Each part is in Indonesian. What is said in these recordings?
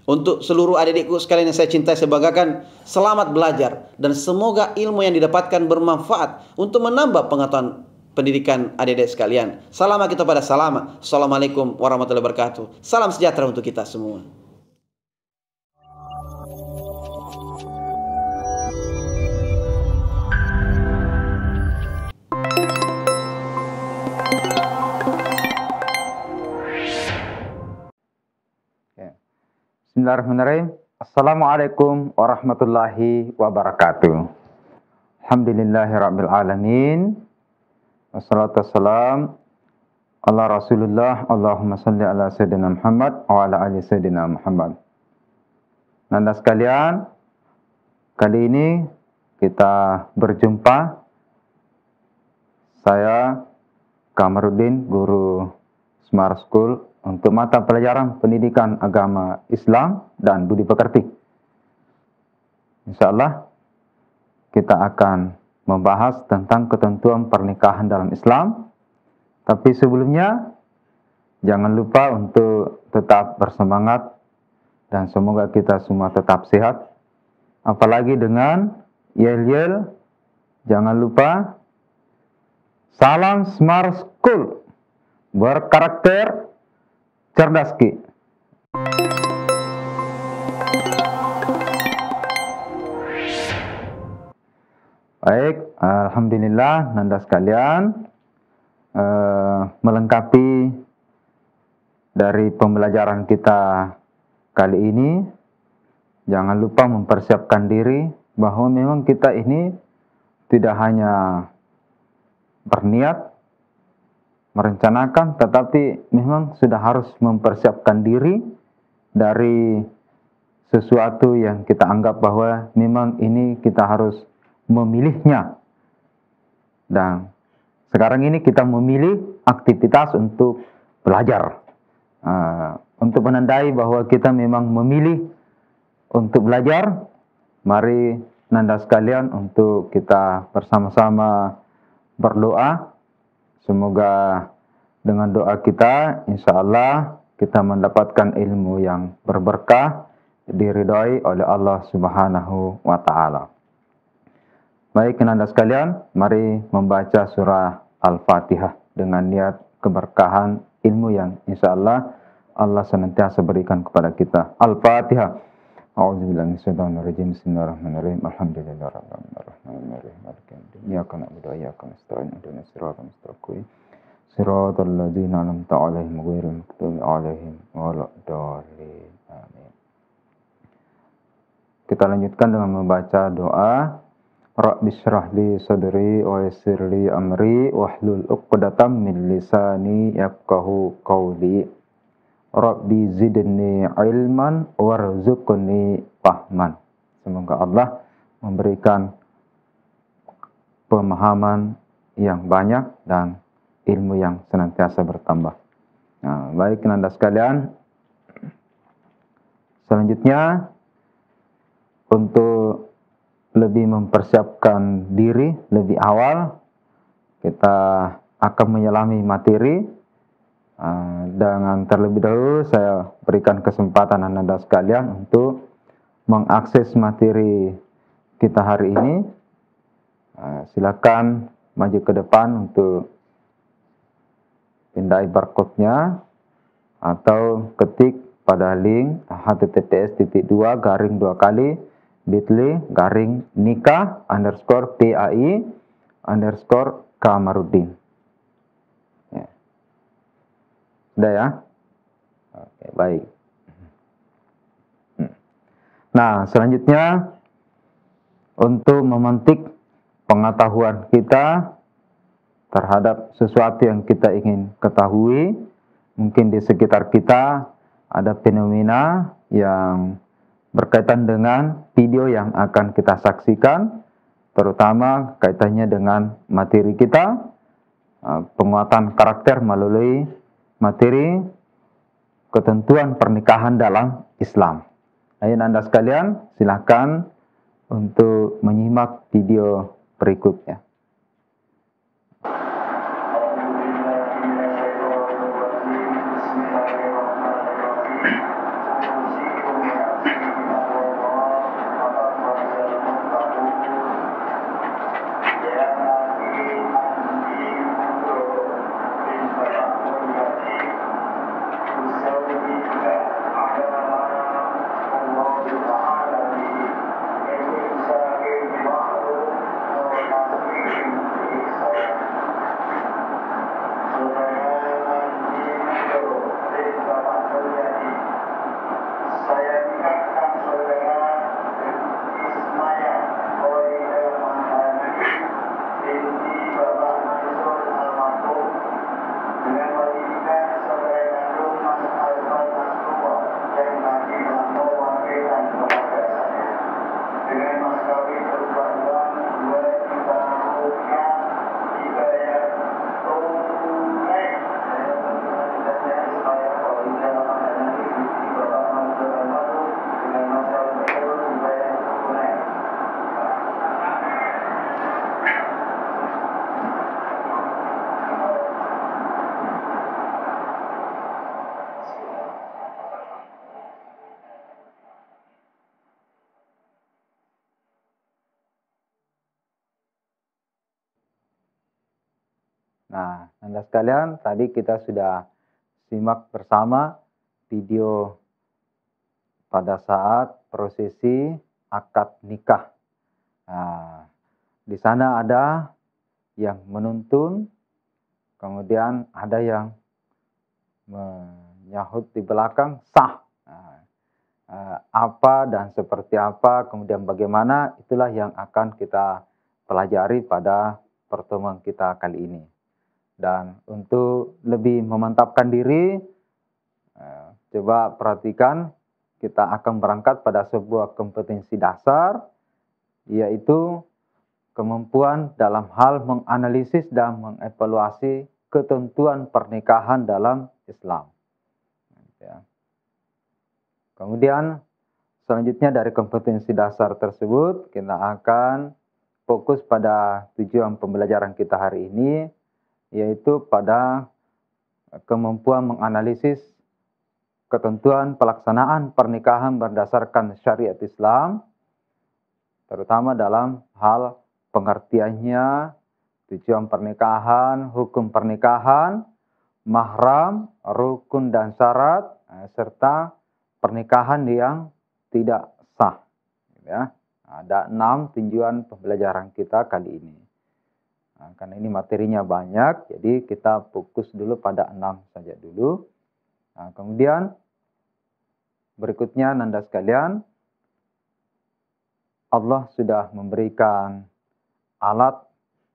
Untuk seluruh adik-adikku sekalian yang saya cintai, saya banggakan, selamat belajar dan semoga ilmu yang didapatkan bermanfaat untuk menambah pengetahuan pendidikan adik-adik sekalian. Salam kita pada salam. Assalamualaikum warahmatullahi wabarakatuh. Salam sejahtera untuk kita semua. Bismillahirrahmanirrahim. Assalamualaikum warahmatullahi wabarakatuh. Alhamdulillahirabbil alamin. Wassalatu wassalam ala Rasulillah. Allahumma shalli ala sayyidina Muhammad wa ala ali sayyidina Muhammad. Nanda sekalian, kali ini kita berjumpa. Saya Kamarudin, guru Smart School untuk mata pelajaran pendidikan agama Islam dan budi pekerti. Insyaallah kita akan membahas tentang ketentuan pernikahan dalam Islam. Tapi sebelumnya jangan lupa untuk tetap bersemangat dan semoga kita semua tetap sehat. Apalagi dengan yel-yel, jangan lupa salam Smart School berkarakter cerdas Ki. Baik, alhamdulillah Nanda sekalian, melengkapi dari pembelajaran kita kali ini, jangan lupa mempersiapkan diri bahwa memang kita ini tidak hanya berniat merencanakan, tetapi memang sudah harus mempersiapkan diri dari sesuatu yang kita anggap bahwa memang ini kita harus memilihnya. Dan sekarang ini kita memilih aktivitas untuk belajar, untuk menandai bahwa kita memang memilih untuk belajar. Mari Nanda sekalian untuk kita bersama-sama berdoa. Semoga dengan doa kita, insya Allah kita mendapatkan ilmu yang berberkah, diridhai oleh Allah Subhanahu wa Ta'ala. Baik, Nanda sekalian, mari membaca surah Al-Fatihah dengan niat keberkahan ilmu yang insya Allah Allah senantiasa berikan kepada kita. Al-Fatihah. A'udzubillahi minasyaitonirrajim. Bismillahirrahmanirrahim. Alhamdulillahirrahmanirrahim. Maliki yaumiddin. Iyyaka na'budu wa iyyaka nasta'in. Ihdinas siratal mustaqim. Siratal ladzina an'amta 'alaihim ghairil maghdubi 'alaihim waladdallin. Amin. Kita lanjutkan dengan membaca doa. Rabbi shrah li sadri wa yassir li amri wahlul 'uqdatam min lisani yafqahu qawli. Rabbi zidni ilman warzuqni fahman. Semoga Allah memberikan pemahaman yang banyak dan ilmu yang senantiasa bertambah. Nah, baik Nanda sekalian, selanjutnya untuk lebih mempersiapkan diri lebih awal, kita akan menyelami materi. Dengan terlebih dahulu saya berikan kesempatan Anda sekalian untuk mengakses materi kita hari ini. Silakan maju ke depan untuk pindai barcode-nya atau ketik pada link https://bit.ly/nikah_pai_Kamarudin. Sudah ya? Oke, baik. Nah, selanjutnya untuk memantik pengetahuan kita terhadap sesuatu yang kita ingin ketahui, mungkin di sekitar kita ada fenomena yang berkaitan dengan video yang akan kita saksikan, terutama kaitannya dengan materi kita, penguatan karakter melalui materi ketentuan pernikahan dalam Islam. Ayo Anda sekalian, silakan untuk menyimak video berikutnya. Nah, Anda sekalian, tadi kita sudah simak bersama video pada saat prosesi akad nikah. Nah, di sana ada yang menuntun, kemudian ada yang menyahut di belakang sah. Nah, apa dan seperti apa, kemudian bagaimana, itulah yang akan kita pelajari pada pertemuan kita kali ini. Dan untuk lebih memantapkan diri, coba perhatikan, kita akan berangkat pada sebuah kompetensi dasar, yaitu kemampuan dalam hal menganalisis dan mengevaluasi ketentuan pernikahan dalam Islam. Kemudian selanjutnya dari kompetensi dasar tersebut, kita akan fokus pada tujuan pembelajaran kita hari ini, yaitu pada kemampuan menganalisis ketentuan pelaksanaan pernikahan berdasarkan syariat Islam, terutama dalam hal pengertiannya, tujuan pernikahan, hukum pernikahan, mahram, rukun dan syarat, serta pernikahan yang tidak sah. Ya. Ada 6 tujuan pembelajaran kita kali ini. Nah, karena ini materinya banyak, jadi kita fokus dulu pada 6 saja dulu. Nah, kemudian berikutnya Nanda sekalian, Allah sudah memberikan alat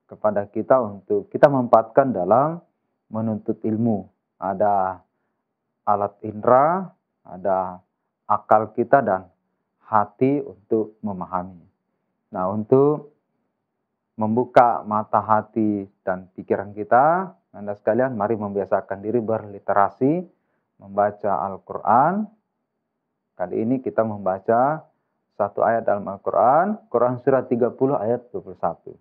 kepada kita untuk kita manfaatkan dalam menuntut ilmu. Ada alat indera, ada akal kita dan hati untuk memahami. Nah, untuk membuka mata hati dan pikiran kita, Anda sekalian, mari membiasakan diri berliterasi, membaca Al-Quran. Kali ini kita membaca satu ayat dalam Al-Quran, Quran surat 30 ayat 21.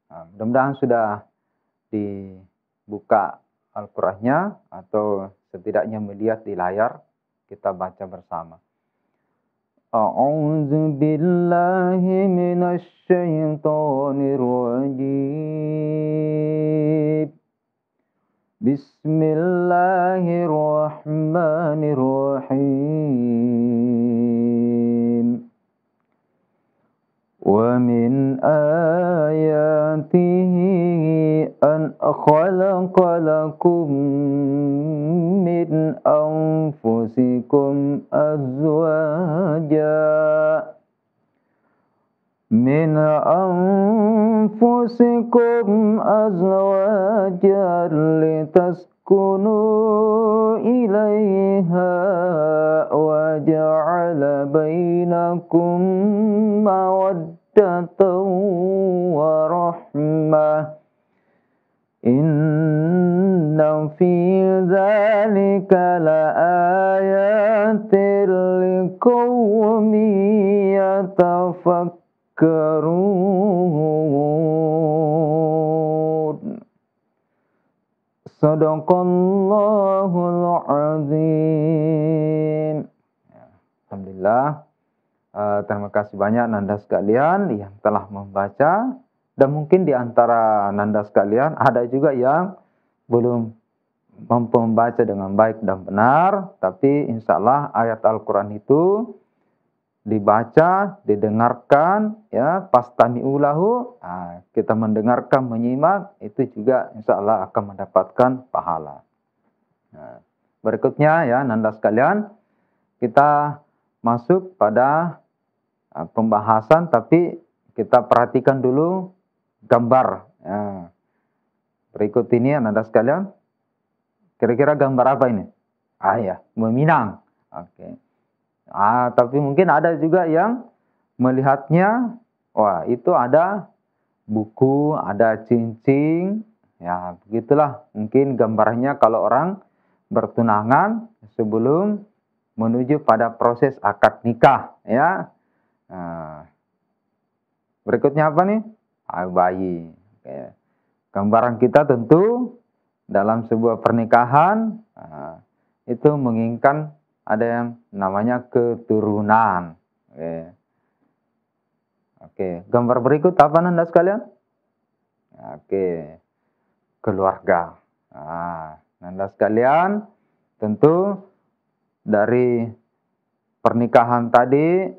Nah, mudah-mudahan sudah dibuka Al-Qurannya atau setidaknya melihat di layar, kita baca bersama. A'udzu billahi minasy syaithanir rajim. Bismillahirrahmanirrahim. Wa min ayatihi an khalaqa lakum min anfusikum azwaja litaskunu ilaiha wa ja'ala bainakum mawaddatan wa rahmah. Inna fi dzalika laayatil liqaumin yatafakkarun. Sadaqallahul azim. Alhamdulillah. Terima kasih banyak Nanda sekalian yang telah membaca. Dan mungkin di antara Nanda sekalian ada juga yang belum mampu membaca dengan baik dan benar. Tapi insya Allah ayat Al-Quran itu dibaca, didengarkan, ya, pastami'u lahu. Nah, kita mendengarkan, menyimak, itu juga insya Allah akan mendapatkan pahala. Nah, berikutnya ya Nanda sekalian, kita masuk pada pembahasan, tapi kita perhatikan dulu gambar. Ya. Berikut ini Nanda sekalian, kira-kira gambar apa ini? Ya, meminang. Oke. Tapi mungkin ada juga yang melihatnya, wah itu ada buku, ada cincin, ya begitulah. Mungkin gambarnya kalau orang bertunangan sebelum menuju pada proses akad nikah, ya. Berikutnya apa nih? Bayi. Oke. Gambaran kita tentu dalam sebuah pernikahan itu menginginkan ada yang namanya keturunan. Oke. Gambar berikut apa Nanda sekalian? Oke, keluarga. Nanda sekalian, tentu dari pernikahan tadi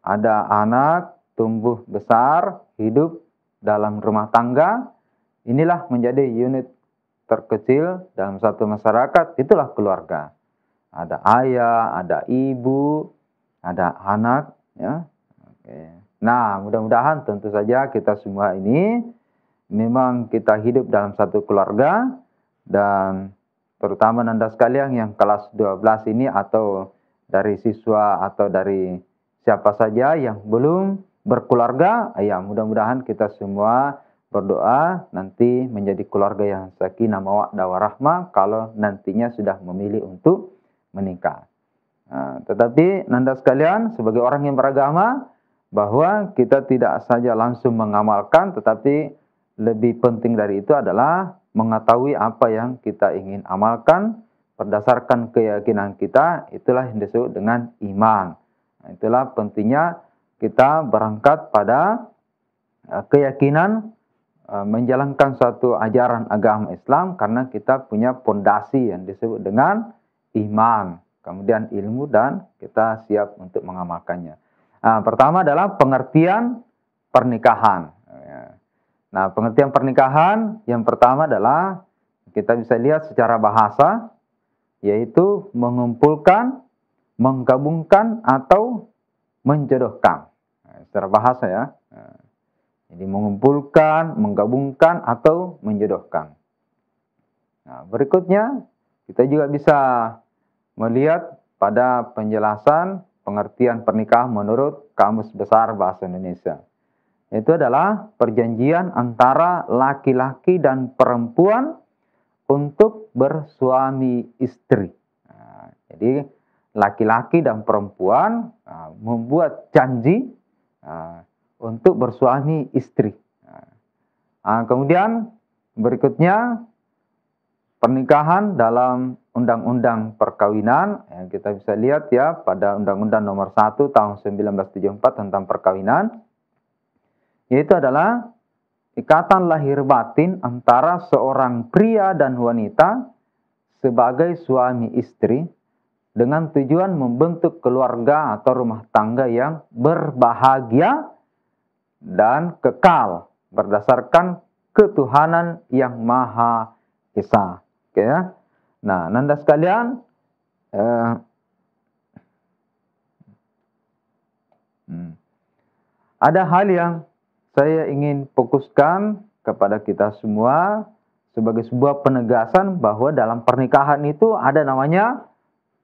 ada anak tumbuh besar, hidup dalam rumah tangga. Inilah menjadi unit terkecil dalam satu masyarakat, itulah keluarga. Ada ayah, ada ibu, ada anak, ya. Oke. Nah, mudah-mudahan tentu saja kita semua ini memang kita hidup dalam satu keluarga, dan terutama Nanda sekalian yang kelas 12 ini atau dari siswa atau dari siapa saja yang belum berkeluarga, ya mudah-mudahan kita semua berdoa nanti menjadi keluarga yang sakinah mawaddah warahmah kalau nantinya sudah memilih untuk menikah. Tetapi Nanda sekalian, sebagai orang yang beragama, bahwa kita tidak saja langsung mengamalkan, tetapi lebih penting dari itu adalah mengetahui apa yang kita ingin amalkan berdasarkan keyakinan kita. Itulah yang disebut dengan iman. Itulah pentingnya kita berangkat pada keyakinan menjalankan suatu ajaran agama Islam, karena kita punya pondasi yang disebut dengan iman, kemudian ilmu, dan kita siap untuk mengamalkannya. Pertama adalah pengertian pernikahan. Nah, pengertian pernikahan yang pertama adalah kita bisa lihat secara bahasa, yaitu mengumpulkan, menggabungkan, atau menjodohkan. Secara bahasa ya. Jadi mengumpulkan, menggabungkan, atau menjodohkan. Nah, berikutnya kita juga bisa melihat pada penjelasan pengertian pernikahan menurut Kamus Besar Bahasa Indonesia. Itu adalah perjanjian antara laki-laki dan perempuan untuk bersuami istri. Jadi laki-laki dan perempuan membuat janji untuk bersuami istri. Kemudian berikutnya pernikahan dalam Undang-Undang Perkawinan. Kita bisa lihat ya pada Undang-Undang Nomor 1 Tahun 1974 tentang perkawinan, yaitu adalah ikatan lahir batin antara seorang pria dan wanita sebagai suami istri dengan tujuan membentuk keluarga atau rumah tangga yang berbahagia dan kekal berdasarkan ketuhanan yang Maha Esa. Oke ya. Nah, Nanda sekalian, ada hal yang saya ingin fokuskan kepada kita semua sebagai sebuah penegasan bahwa dalam pernikahan itu ada namanya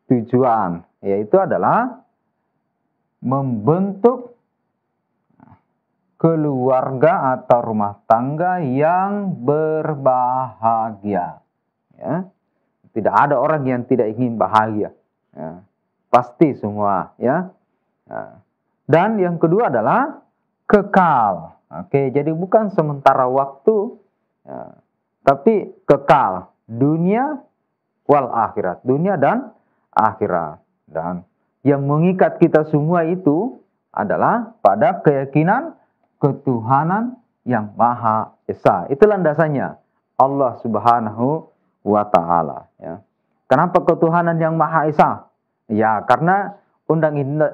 tujuan, yaitu adalah membentuk keluarga atau rumah tangga yang berbahagia. Ya. Tidak ada orang yang tidak ingin bahagia. Ya. Pasti semua. Ya. Dan yang kedua adalah kekal. Oke, jadi bukan sementara waktu, ya, tapi kekal, dunia wal akhirat, dunia dan akhirat. Dan yang mengikat kita semua itu adalah pada keyakinan ketuhanan yang Maha Esa. Itu landasannya Allah Subhanahu wa Ta'ala. Ya. Kenapa ketuhanan yang Maha Esa? Ya, karena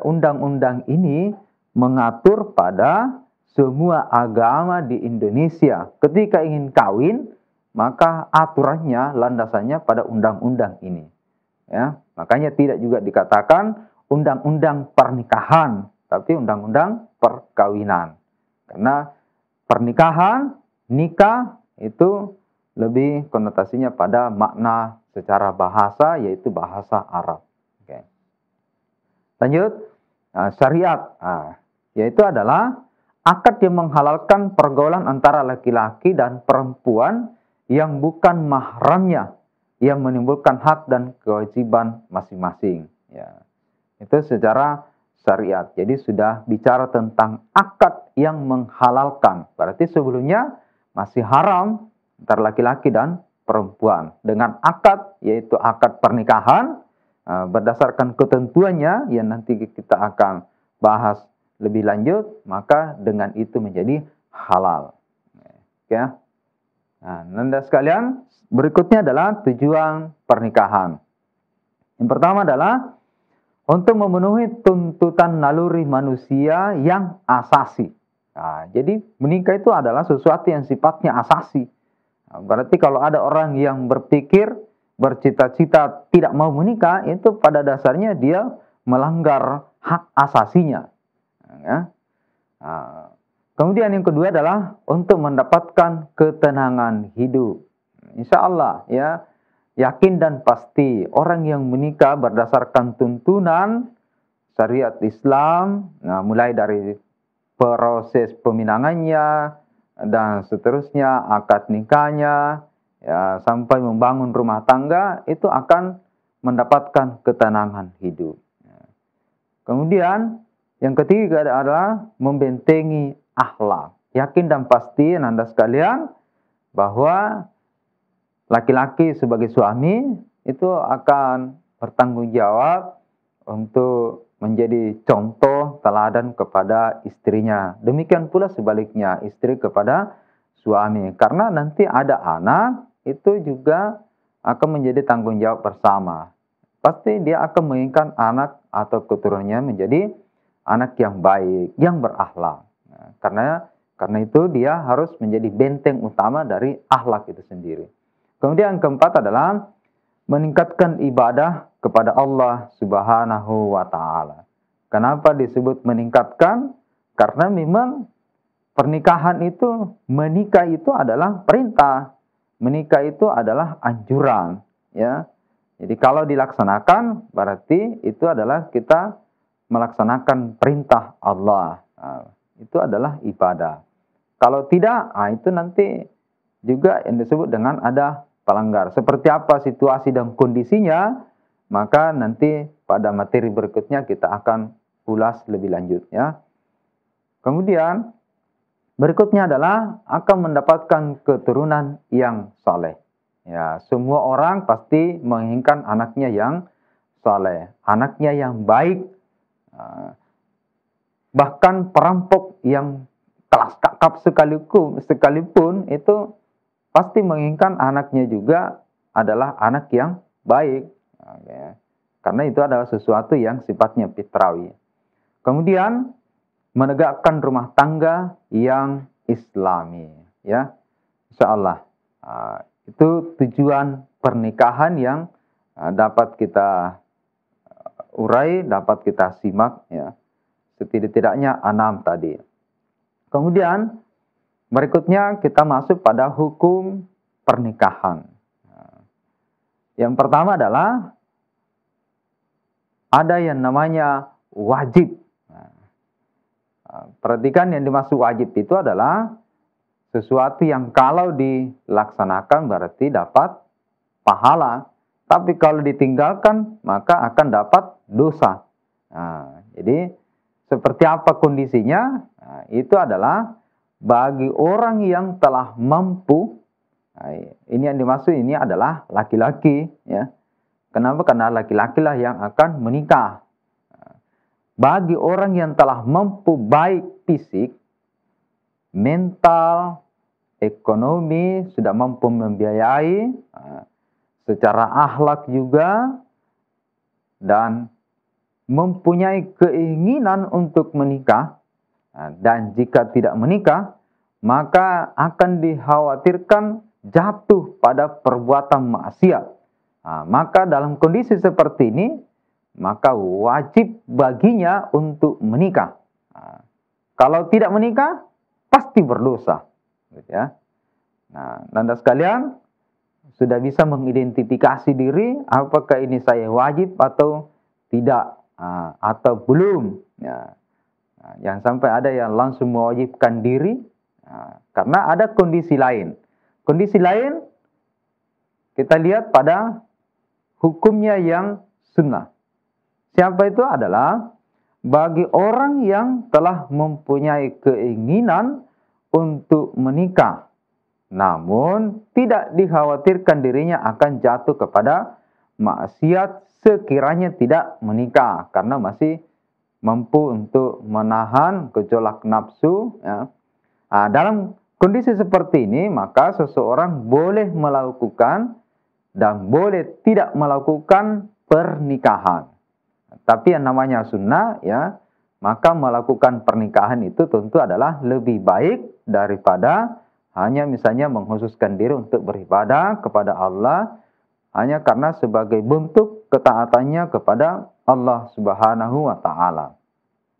undang-undang ini mengatur pada semua agama di Indonesia. Ketika ingin kawin, maka aturannya, landasannya pada undang-undang ini. Ya, makanya tidak juga dikatakan undang-undang pernikahan, tapi undang-undang perkawinan. Karena pernikahan, nikah itu lebih konotasinya pada makna secara bahasa, yaitu bahasa Arab. Oke. Lanjut, syariat, yaitu adalah akad yang menghalalkan pergaulan antara laki-laki dan perempuan yang bukan mahramnya, yang menimbulkan hak dan kewajiban masing-masing. Ya. Itu secara syariat. Jadi sudah bicara tentang akad yang menghalalkan. Berarti sebelumnya masih haram antara laki-laki dan perempuan. Dengan akad, yaitu akad pernikahan, berdasarkan ketentuannya yang nanti kita akan bahas lebih lanjut, maka dengan itu menjadi halal. Oke. Nah, Nanda sekalian, berikutnya adalah tujuan pernikahan. Yang pertama adalah untuk memenuhi tuntutan naluri manusia yang asasi. Nah, jadi menikah itu adalah sesuatu yang sifatnya asasi. Nah, berarti kalau ada orang yang berpikir, bercita-cita tidak mau menikah, itu pada dasarnya dia melanggar hak asasinya. Ya. Nah, kemudian yang kedua adalah untuk mendapatkan ketenangan hidup. Insya Allah, ya, yakin dan pasti orang yang menikah berdasarkan tuntunan syariat Islam, nah, mulai dari proses peminangannya dan seterusnya, akad nikahnya, ya, sampai membangun rumah tangga, itu akan mendapatkan ketenangan hidup. Kemudian yang ketiga adalah membentengi akhlak. Yakin dan pasti Anda sekalian bahwa laki-laki sebagai suami itu akan bertanggung jawab untuk menjadi contoh teladan kepada istrinya. Demikian pula sebaliknya, istri kepada suami. Karena nanti ada anak, itu juga akan menjadi tanggung jawab bersama. Pasti dia akan menginginkan anak atau keturunannya menjadi anak yang baik, yang berakhlak. Nah, karena itu dia harus menjadi benteng utama dari akhlak itu sendiri. Kemudian yang keempat adalah meningkatkan ibadah kepada Allah Subhanahu wa Ta'ala. Kenapa disebut meningkatkan? Karena memang pernikahan itu, menikah itu adalah perintah, menikah itu adalah anjuran, ya. Jadi kalau dilaksanakan berarti itu adalah kita melaksanakan perintah Allah. Nah, itu adalah ibadah. Kalau tidak, itu nanti juga yang disebut dengan ada pelanggar. Seperti apa situasi dan kondisinya, maka nanti pada materi berikutnya kita akan ulas lebih lanjut, ya. Kemudian berikutnya adalah akan mendapatkan keturunan yang saleh. Ya, semua orang pasti menginginkan anaknya yang saleh, anaknya yang baik. Bahkan perampok yang kelas kakap sekalipun itu pasti menginginkan anaknya juga adalah anak yang baik. Okay. Karena itu adalah sesuatu yang sifatnya fitrawi. Kemudian menegakkan rumah tangga yang islami. Ya, insyaallah. Itu tujuan pernikahan yang dapat kita urai, dapat kita simak, ya. Setidak-tidaknya 6 tadi. Kemudian berikutnya kita masuk pada hukum pernikahan. Yang pertama adalah ada yang namanya wajib. Perhatikan, yang dimaksud wajib itu adalah sesuatu yang kalau dilaksanakan berarti dapat pahala. Tapi kalau ditinggalkan maka akan dapat dosa. Jadi seperti apa kondisinya? Itu adalah bagi orang yang telah mampu. Ini yang dimaksud, ini adalah laki-laki, ya. Kenapa? Karena laki-laki lah yang akan menikah. Bagi orang yang telah mampu baik fisik, mental, ekonomi, sudah mampu membiayai, secara akhlak juga, dan mempunyai keinginan untuk menikah, dan jika tidak menikah, maka akan dikhawatirkan jatuh pada perbuatan maksiat. Maka dalam kondisi seperti ini, maka wajib baginya untuk menikah. Kalau tidak menikah, pasti berdosa. Ya. Nah, Anda sekalian sudah bisa mengidentifikasi diri, apakah ini saya wajib atau tidak, atau belum. Ya. Jangan sampai ada yang langsung mewajibkan diri, karena ada kondisi lain. Kondisi lain kita lihat pada hukumnya yang sunnah. Siapa itu? Adalah bagi orang yang telah mempunyai keinginan untuk menikah, namun tidak dikhawatirkan dirinya akan jatuh kepada maksiat sekiranya tidak menikah, karena masih mampu untuk menahan gejolak nafsu, ya. Dalam kondisi seperti ini, maka seseorang boleh melakukan dan boleh tidak melakukan pernikahan. Tapi yang namanya sunnah, ya, maka melakukan pernikahan itu tentu adalah lebih baik daripada hanya misalnya mengkhususkan diri untuk beribadah kepada Allah hanya karena sebagai bentuk ketaatannya kepada Allah Subhanahu wa taala.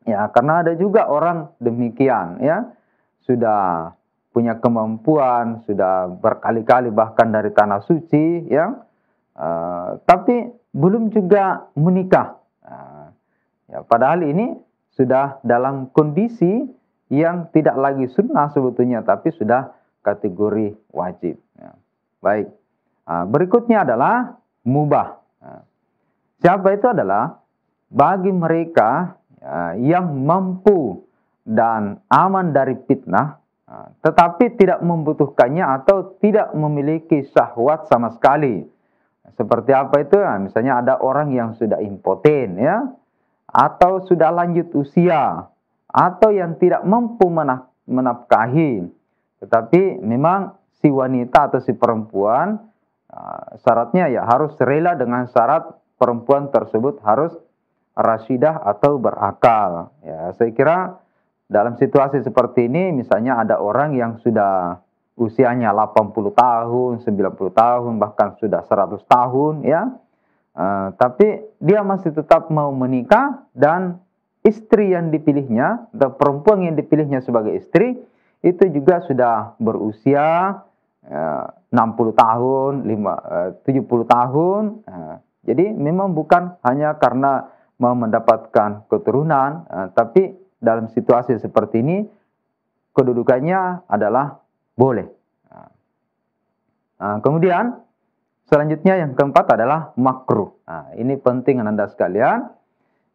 Ya, karena ada juga orang demikian, ya, sudah punya kemampuan, sudah berkali-kali bahkan dari tanah suci, ya, tapi belum juga menikah. Ya, padahal ini sudah dalam kondisi yang tidak lagi sunnah sebetulnya, tapi sudah kategori wajib. Ya. Baik, berikutnya adalah mubah. Siapa itu adalah bagi mereka yang mampu dan aman dari fitnah, tetapi tidak membutuhkannya atau tidak memiliki syahwat sama sekali. Seperti apa itu? Misalnya ada orang yang sudah impoten, ya, atau sudah lanjut usia, atau yang tidak mampu menafkahi. Tetapi memang si wanita atau si perempuan syaratnya ya harus rela dengan syarat perempuan tersebut harus rasyidah atau berakal. Ya, saya kira dalam situasi seperti ini, misalnya ada orang yang sudah usianya 80 tahun, 90 tahun, bahkan sudah 100 tahun, ya, tapi dia masih tetap mau menikah dan istri yang dipilihnya, atau perempuan yang dipilihnya sebagai istri, itu juga sudah berusia 60 tahun, 70 tahun. Jadi memang bukan hanya karena mau mendapatkan keturunan, tapi dalam situasi seperti ini kedudukannya adalah boleh. Kemudian selanjutnya yang keempat adalah makruh. Ini penting Anda sekalian,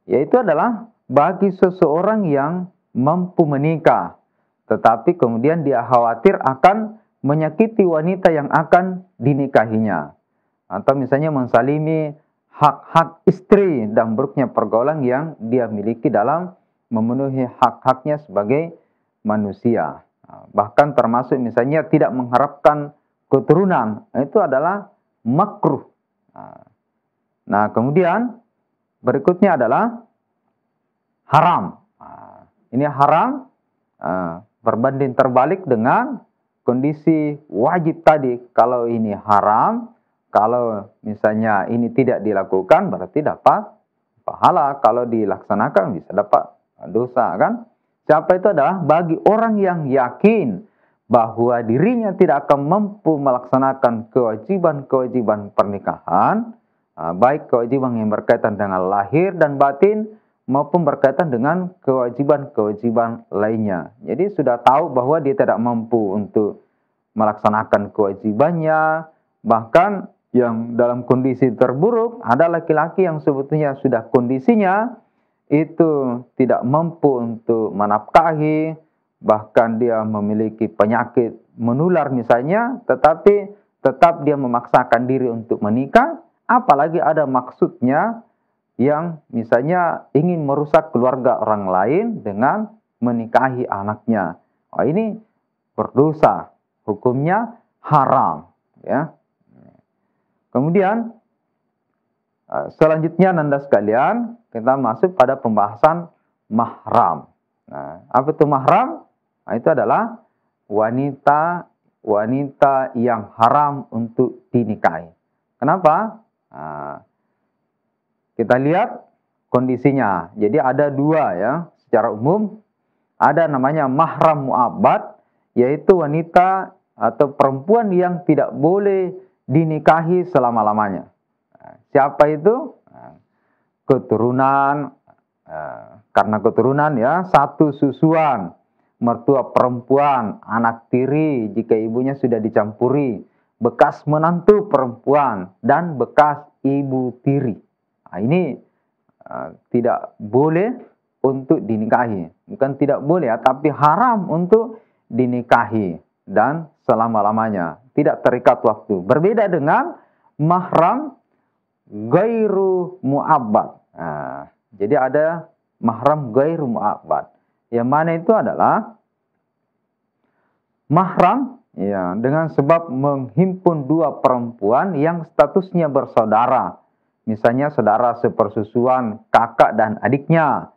yaitu adalah bagi seseorang yang mampu menikah, tetapi kemudian dia khawatir akan menyakiti wanita yang akan dinikahinya, atau misalnya mensalimi hak-hak istri dan buruknya pergaulan yang dia miliki dalam memenuhi hak-haknya sebagai manusia. Bahkan termasuk misalnya tidak mengharapkan keturunan, itu adalah makruh. Nah, kemudian berikutnya adalah haram. Ini haram berbanding terbalik dengan kondisi wajib tadi. Kalau ini haram, kalau misalnya ini tidak dilakukan berarti dapat pahala, kalau dilaksanakan bisa dapat dosa, kan? Siapa itu adalah bagi orang yang yakin bahwa dirinya tidak akan mampu melaksanakan kewajiban-kewajiban pernikahan, baik kewajiban yang berkaitan dengan lahir dan batin maupun berkaitan dengan kewajiban-kewajiban lainnya. Jadi sudah tahu bahwa dia tidak mampu untuk melaksanakan kewajibannya. Bahkan yang dalam kondisi terburuk ada laki-laki yang sebetulnya sudah kondisinya itu tidak mampu untuk menafkahi, bahkan dia memiliki penyakit menular misalnya, tetapi tetap dia memaksakan diri untuk menikah, apalagi ada maksudnya yang misalnya ingin merusak keluarga orang lain dengan menikahi anaknya. Ini berdosa, hukumnya haram, ya. Kemudian selanjutnya Nanda sekalian, kita masuk pada pembahasan mahram. Nah, apa itu mahram? Nah, itu adalah wanita yang haram untuk dinikahi. Kenapa? Nah, kita lihat kondisinya. Jadi ada dua, ya, secara umum. Ada namanya mahram mu'abbad, yaitu wanita atau perempuan yang tidak boleh dinikahi selama-lamanya. Siapa itu? Keturunan, karena keturunan, ya, satu susuan, mertua perempuan, anak tiri jika ibunya sudah dicampuri, bekas menantu perempuan, dan bekas ibu tiri. Nah, ini tidak boleh untuk dinikahi. Bukan tidak boleh, ya, tapi haram untuk dinikahi dan selama-lamanya. Tidak terikat waktu. Berbeda dengan mahram ghairu mu'abbad. Nah, jadi ada mahram ghairu mu'abbad. Yang mana itu adalah mahram ya dengan sebab menghimpun dua perempuan yang statusnya bersaudara. Misalnya saudara sepersusuan kakak dan adiknya.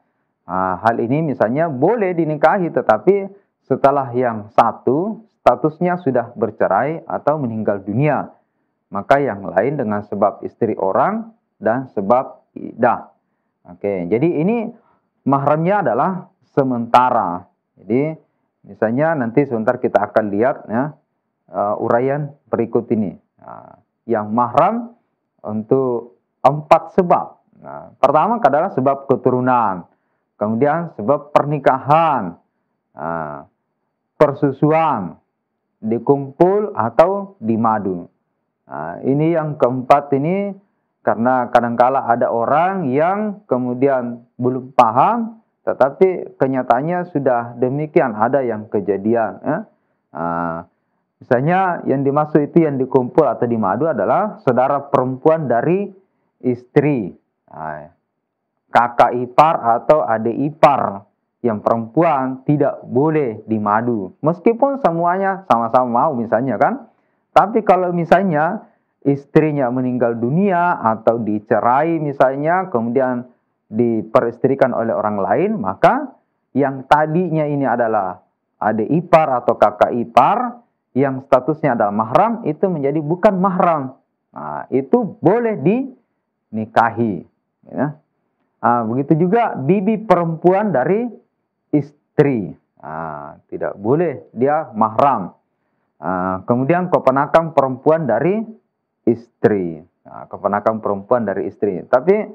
Hal ini misalnya boleh dinikahi, tetapi setelah yang satu statusnya sudah bercerai atau meninggal dunia, maka yang lain dengan sebab istri orang dan sebab iddah. Oke, jadi ini mahramnya adalah sementara. Jadi misalnya nanti sebentar kita akan lihat ya uraian berikut ini. Yang mahram untuk 4 sebab. Pertama adalah sebab keturunan, kemudian sebab pernikahan, persusuan, dikumpul atau dimadu. Ini yang keempat ini karena kadangkala ada orang yang kemudian belum paham, tetapi kenyataannya sudah demikian, ada yang kejadian. Misalnya yang dimaksud itu yang dikumpul atau dimadu adalah saudara perempuan dari istri, kakak ipar atau adik ipar yang perempuan tidak boleh dimadu. Meskipun semuanya sama-sama mau misalnya kan. Tapi kalau misalnya istrinya meninggal dunia atau dicerai misalnya, kemudian diperistrikan oleh orang lain, maka yang tadinya ini adalah adik ipar atau kakak ipar yang statusnya adalah mahram, itu menjadi bukan mahram. Itu boleh dinikahi. Ya. Begitu juga bibi perempuan dari istri. Tidak boleh dia mahram. Kemudian keponakan perempuan dari istri. Keponakan perempuan dari istri. Tapi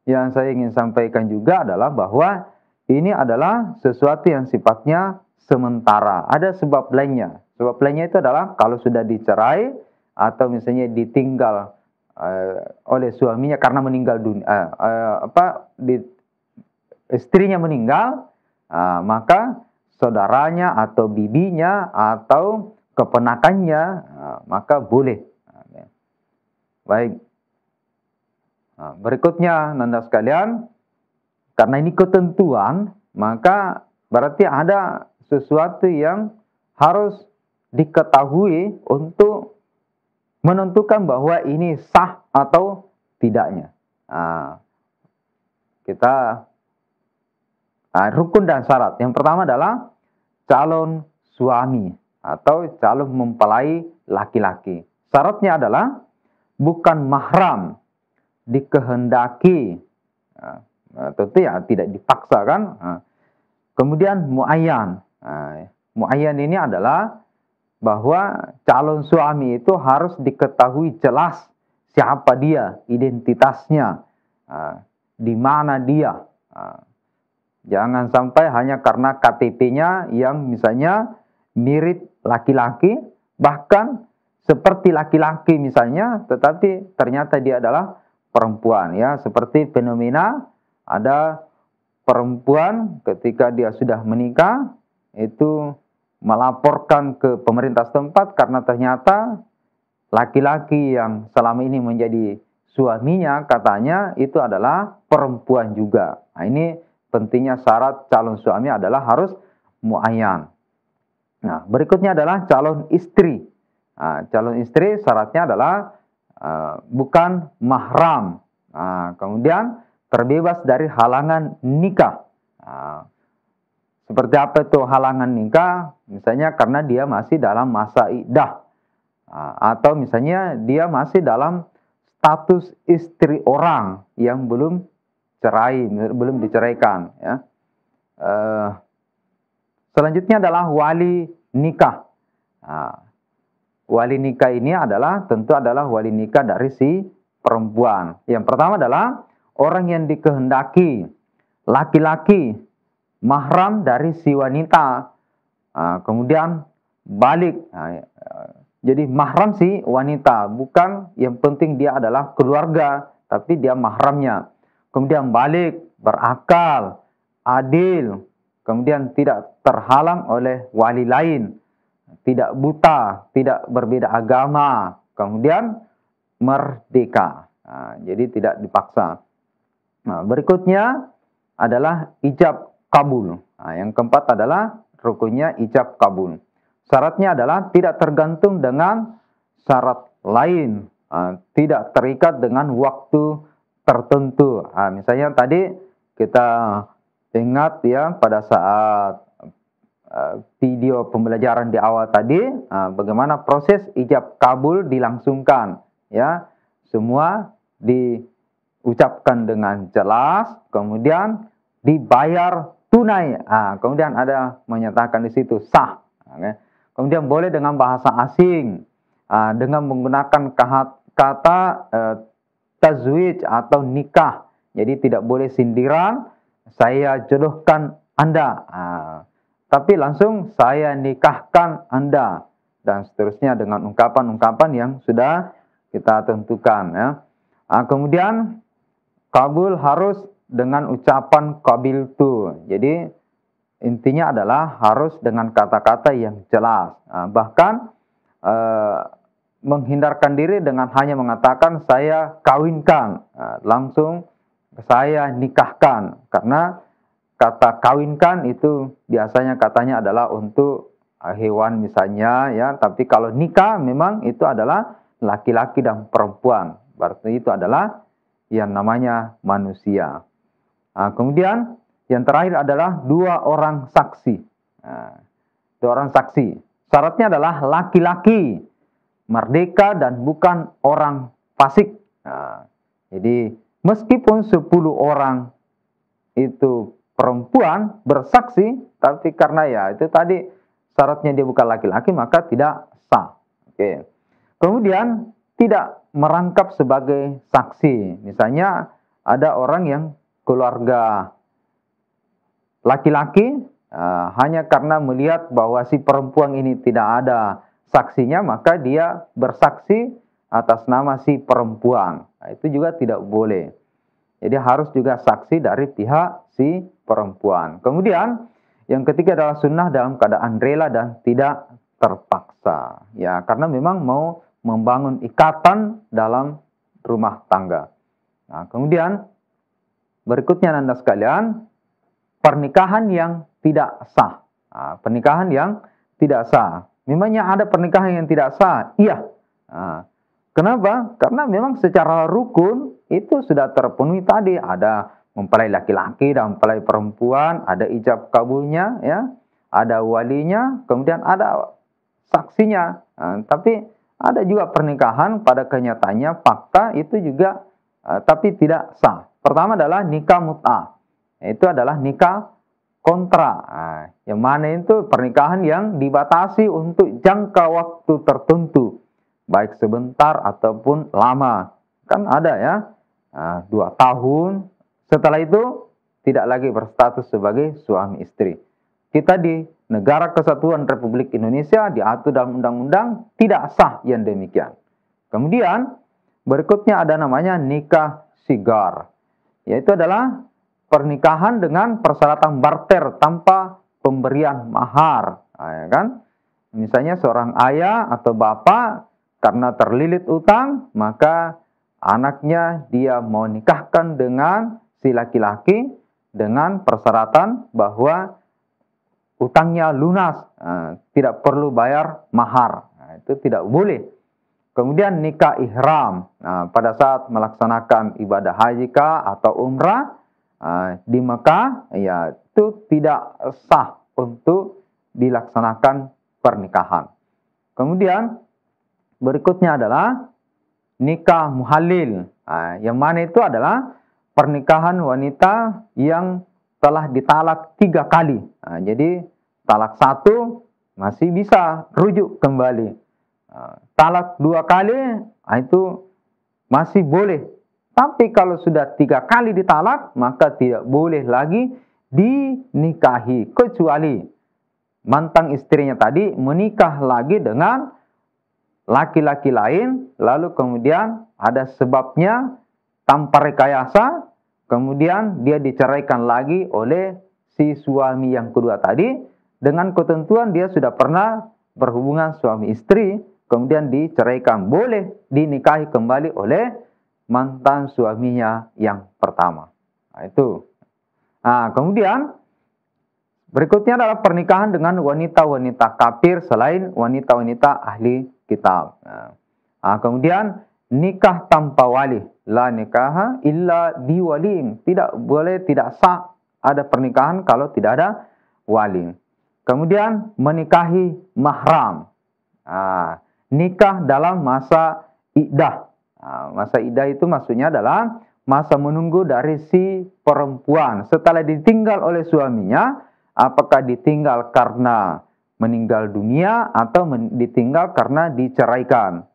yang saya ingin sampaikan juga adalah bahwa ini adalah sesuatu yang sifatnya sementara. Ada sebab lainnya. Sebab lainnya itu adalah kalau sudah dicerai atau misalnya ditinggal oleh suaminya karena meninggal dunia, istrinya meninggal, maka saudaranya atau bibinya atau keponakannya maka boleh. Baik. Berikutnya Nanda sekalian, karena ini ketentuan, maka berarti ada sesuatu yang harus diketahui untuk menentukan bahwa ini sah atau tidaknya. Kita rukun dan syarat. Yang pertama adalah calon suami atau calon mempelai laki-laki. Syaratnya adalah bukan mahram, dikehendaki. Tentu ya tidak dipaksa kan. Kemudian muayyan. Muayyan ini adalah bahwa calon suami itu harus diketahui jelas siapa dia, identitasnya, di mana dia. Jangan sampai hanya karena KTP-nya yang misalnya mirip laki-laki, bahkan seperti laki-laki misalnya, tetapi ternyata dia adalah perempuan. Ya, seperti fenomena ada perempuan ketika dia sudah menikah itu melaporkan ke pemerintah setempat karena ternyata laki-laki yang selama ini menjadi suaminya katanya itu adalah perempuan juga. Ini pentingnya syarat calon suami adalah harus muayyan. Berikutnya adalah calon istri. Calon istri syaratnya adalah bukan mahram. Kemudian terbebas dari halangan nikah. Seperti apa itu halangan nikah? Misalnya karena dia masih dalam masa iddah. Atau misalnya dia masih dalam status istri orang yang belum cerai, belum diceraikan. Ya. Selanjutnya adalah wali nikah. Wali nikah ini tentu adalah wali nikah dari si perempuan. Yang pertama adalah orang yang dikehendaki, laki-laki, mahram dari si wanita, kemudian balik. Jadi mahram si wanita, bukan yang penting dia adalah keluarga, tapi dia mahramnya. Kemudian balik, berakal, adil, kemudian tidak terhalang oleh wali lain, tidak buta, tidak berbeda agama, kemudian merdeka. Jadi tidak dipaksa. Berikutnya adalah ijab kabul. Yang keempat adalah rukunnya ijab kabul. Syaratnya adalah tidak tergantung dengan syarat lain, tidak terikat dengan waktu tertentu. Misalnya tadi kita ingat ya pada saat video pembelajaran di awal tadi, bagaimana proses ijab kabul dilangsungkan, ya, semua diucapkan dengan jelas, kemudian dibayar tunai, kemudian ada menyatakan di situ sah, kemudian boleh dengan bahasa asing, dengan menggunakan kata tazwij atau nikah, jadi tidak boleh sindiran, saya jodohkan Anda, tapi langsung saya nikahkan Anda, dan seterusnya dengan ungkapan-ungkapan yang sudah kita tentukan, ya. Kemudian kabul harus dengan ucapan qabiltu. Jadi intinya adalah harus dengan kata-kata yang jelas. Bahkan menghindarkan diri dengan hanya mengatakan saya kawinkan, langsung saya nikahkan, karena kata kawinkan itu biasanya katanya adalah untuk hewan misalnya, ya. Tapi kalau nikah memang itu adalah laki-laki dan perempuan. Berarti itu adalah yang namanya manusia. Kemudian yang terakhir adalah 2 orang saksi. 2 orang saksi. Syaratnya adalah laki-laki, merdeka dan bukan orang fasik. Jadi meskipun 10 orang itu perempuan bersaksi, tapi karena ya itu tadi syaratnya dia bukan laki-laki, maka tidak sah. Oke. Kemudian tidak merangkap sebagai saksi. Misalnya ada orang yang keluarga laki-laki, hanya karena melihat bahwa si perempuan ini tidak ada saksinya, maka dia bersaksi atas nama si perempuan. Itu juga tidak boleh. Jadi harus juga saksi dari pihak si perempuan. Kemudian yang ketiga adalah sunnah dalam keadaan rela dan tidak terpaksa. Ya, karena memang mau membangun ikatan dalam rumah tangga. Nah, kemudian berikutnya Anda sekalian, pernikahan yang tidak sah. Pernikahan yang tidak sah. Memangnya ada pernikahan yang tidak sah? Iya. Kenapa? Karena memang secara rukun itu sudah terpenuhi tadi. Ada mempelai laki-laki dan mempelai perempuan, ada ijab kabulnya, ya, ada walinya, kemudian ada saksinya. Tapi ada juga pernikahan pada kenyataannya fakta itu juga tapi tidak sah. Pertama adalah nikah mut'ah. Itu adalah nikah kontra. Yang mana itu pernikahan yang dibatasi untuk jangka waktu tertentu, baik sebentar ataupun lama. Kan ada ya, 2 tahun. Setelah itu tidak lagi berstatus sebagai suami istri. Kita di Negara Kesatuan Republik Indonesia diatur dalam undang-undang tidak sah yang demikian. Kemudian berikutnya ada namanya nikah sigar, yaitu adalah pernikahan dengan persyaratan barter tanpa pemberian mahar, ya kan? Misalnya seorang ayah atau bapak karena terlilit utang, maka anaknya dia mau nikahkan dengan si laki-laki dengan persyaratan bahwa utangnya lunas, tidak perlu bayar mahar. Itu tidak boleh. Kemudian nikah ihram, pada saat melaksanakan ibadah haji atau umrah di Mekah, ya itu tidak sah untuk dilaksanakan pernikahan. Kemudian berikutnya adalah nikah muhalil, yang mana itu adalah pernikahan wanita yang telah ditalak 3 kali. Jadi talak 1 masih bisa rujuk kembali. Talak 2 kali itu masih boleh. Tapi kalau sudah 3 kali ditalak, maka tidak boleh lagi dinikahi. Kecuali mantan istrinya tadi menikah lagi dengan laki-laki lain, lalu kemudian ada sebabnya tanpa rekayasa, kemudian dia diceraikan lagi oleh si suami yang kedua tadi, dengan ketentuan dia sudah pernah berhubungan suami istri, kemudian diceraikan. Boleh dinikahi kembali oleh mantan suaminya yang pertama. Itu. Kemudian Berikutnya adalah pernikahan dengan wanita-wanita kafir selain wanita-wanita ahli kitab. Kemudian nikah tanpa wali, la nikaha illa biwaliin. Tidak boleh, tidak sah ada pernikahan kalau tidak ada wali. Kemudian menikahi mahram. Nikah dalam masa iddah. Masa iddah itu maksudnya adalah masa menunggu dari si perempuan setelah ditinggal oleh suaminya. Apakah ditinggal karena meninggal dunia atau ditinggal karena diceraikan?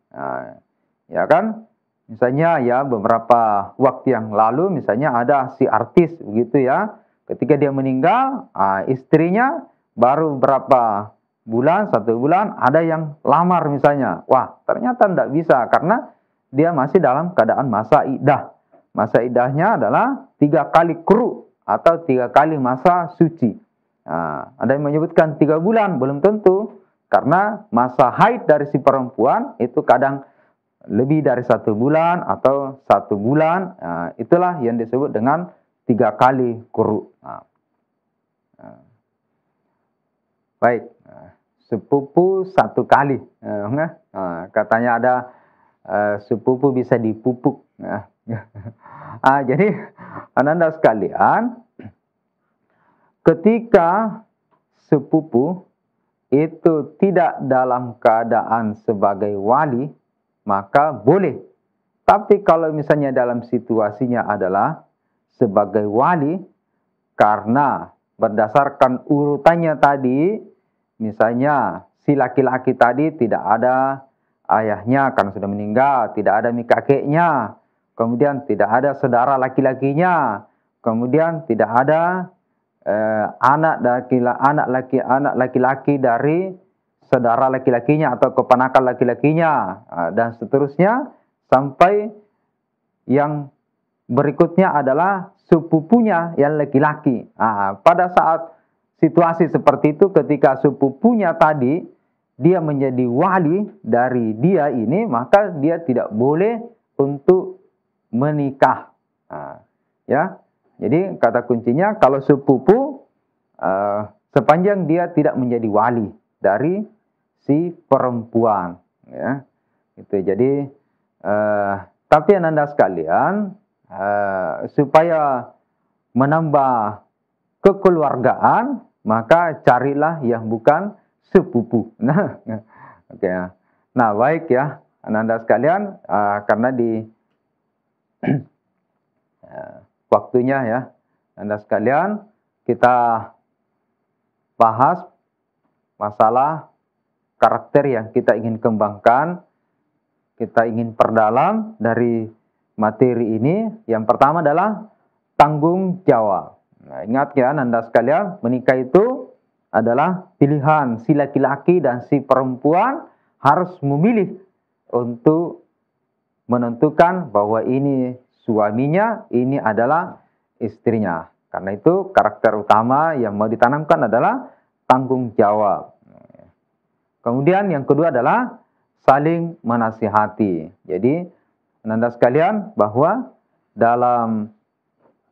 Ya kan? Misalnya ya beberapa waktu yang lalu misalnya ada si artis begitu ya. Ketika dia meninggal, istrinya baru berapa bulan, 1 bulan ada yang lamar misalnya. Wah, ternyata tidak bisa karena dia masih dalam keadaan masa iddah. Masa iddahnya adalah 3 kali quru atau 3 kali masa suci. Ada yang menyebutkan 3 bulan, belum tentu. Karena masa haid dari si perempuan itu kadang lebih dari 1 bulan atau 1 bulan. Itulah yang disebut dengan 3 kali quru. Baik, sepupu 1 kali. Katanya ada sepupu bisa dipupuk. Jadi Anda sekalian, ketika sepupu itu tidak dalam keadaan sebagai wali, maka boleh. Tapi kalau misalnya dalam situasinya adalah sebagai wali, karena berdasarkan urutannya tadi, misalnya si laki-laki tadi tidak ada ayahnya karena sudah meninggal, tidak ada kakeknya, kemudian tidak ada saudara laki-lakinya, kemudian tidak ada anak laki-laki dari saudara laki-lakinya atau keponakan laki-lakinya, dan seterusnya sampai yang berikutnya adalah sepupunya yang laki-laki. Pada saat situasi seperti itu, ketika sepupunya tadi dia menjadi wali dari dia ini, maka dia tidak boleh untuk menikah. Ya. Jadi kata kuncinya kalau sepupu sepanjang dia tidak menjadi wali dari si perempuan, ya. Itu jadi tapi Anda sekalian, supaya menambah kekeluargaan, maka carilah yang bukan sepupu. Oke. Nah, baik ya Anda sekalian, karena di waktunya ya, Anda sekalian, kita bahas masalah karakter yang kita ingin kembangkan, kita ingin perdalam dari materi ini. Yang pertama adalah tanggung jawab. Nah, ingat ya Anda sekalian, menikah itu adalah pilihan si laki-laki dan si perempuan harus memilih untuk menentukan bahwa ini suaminya, ini adalah istrinya. Karena itu karakter utama yang mau ditanamkan adalah tanggung jawab. Kemudian yang kedua adalah saling menasihati. Jadi Anda sekalian, bahwa dalam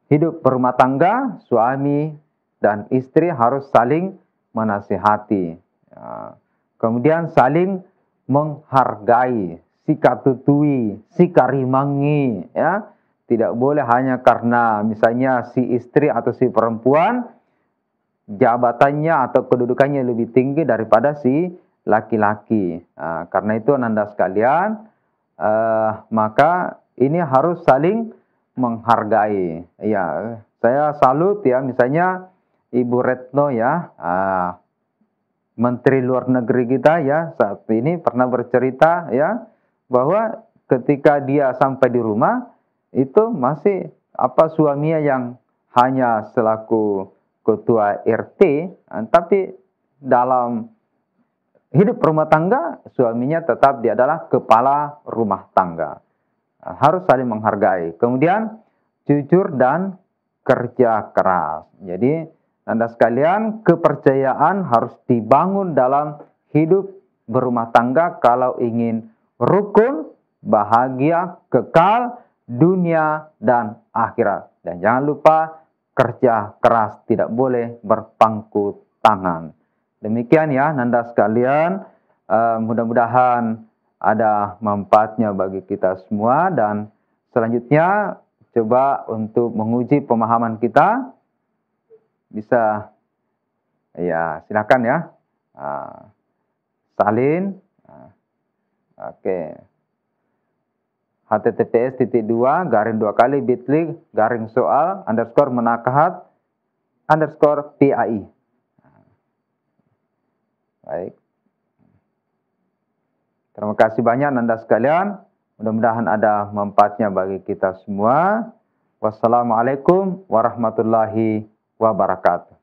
hidup berumah tangga, suami dan istri harus saling menasihati. Kemudian saling menghargai, sikatutui, sikarimangi, ya. Tidak boleh hanya karena misalnya si istri atau si perempuan jabatannya atau kedudukannya lebih tinggi daripada si laki-laki. Karena itu Anda sekalian, maka ini harus saling menghargai. Ya, saya salut ya, misalnya Ibu Retno ya, Menteri Luar Negeri kita ya, saat ini pernah bercerita ya, bahwa ketika dia sampai di rumah itu masih suaminya yang hanya selaku ketua RT, tapi dalam hidup rumah tangga suaminya tetap dia adalah kepala rumah tangga. Harus saling menghargai. Kemudian jujur dan kerja keras. Jadi Anda sekalian, kepercayaan harus dibangun dalam hidup berumah tangga kalau ingin rukun, bahagia, kekal dunia dan akhirat. Dan jangan lupa kerja keras, tidak boleh berpangku tangan. Demikian ya Nanda sekalian, mudah-mudahan ada manfaatnya bagi kita semua, dan selanjutnya coba untuk menguji pemahaman kita. Bisa ya, silakan ya. Salin. Oke. https://bit.ly/soal_menakahat_PAI. Baik. Terima kasih banyak Nanda sekalian. Mudah-mudahan ada manfaatnya bagi kita semua. Wassalamualaikum warahmatullahi wabarakatuh.